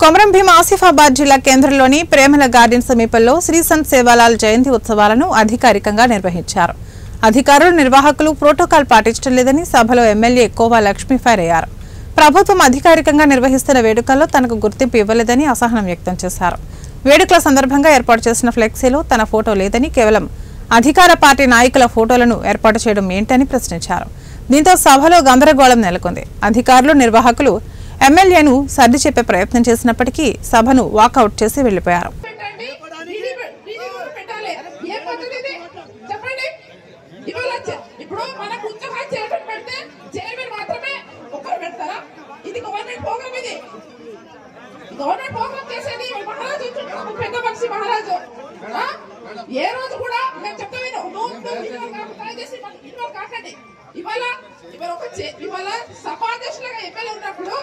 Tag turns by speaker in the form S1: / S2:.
S1: కొమరం భీం ఆసిఫాబాద్ జిల్లా కేంద్రంలోని ప్రేమల గార్డెన్ సమీపంలో శ్రీ సంత్ సేవాలాల్ జయంతి ఉత్సవాలను అధికారికంగా నిర్వహించారు. అధికారులు నిర్వాహకులు ప్రోటోకాల్ పాటించడం లేదని సభలో ఎమ్మెల్యే కోవా లక్ష్మి ఫైర్ అయ్యారు. ప్రభుత్వం అధికారికంగా నిర్వహిస్తున్న వేడుకల్లో తనకు గుర్తింపు ఇవ్వలేదని అసహనం వ్యక్తం చేశారు. వేడుకల సందర్భంగా ఏర్పాటు చేసిన ఫ్లెక్సీలో తన ఫోటో లేదని, కేవలం అధికార పార్టీ నాయకుల ఫోటోలను ఏర్పాటు చేయడం ఏంటని ప్రశ్నించారు. దీంతో సభలో గందరగోళం నెలకొంది. అధికారులు నిర్వాహకులు ఎమ్మెల్యేను సర్ది చెప్పే ప్రయత్నం చేసినప్పటికీ సభను వాకౌట్ చేసి వెళ్లిపోయారు.
S2: ఏ రోజు కూడా మేము చెప్తాను ఇవాళ సభాధ్యక్షులుగా ఎమ్మెల్యే ఉన్నప్పుడు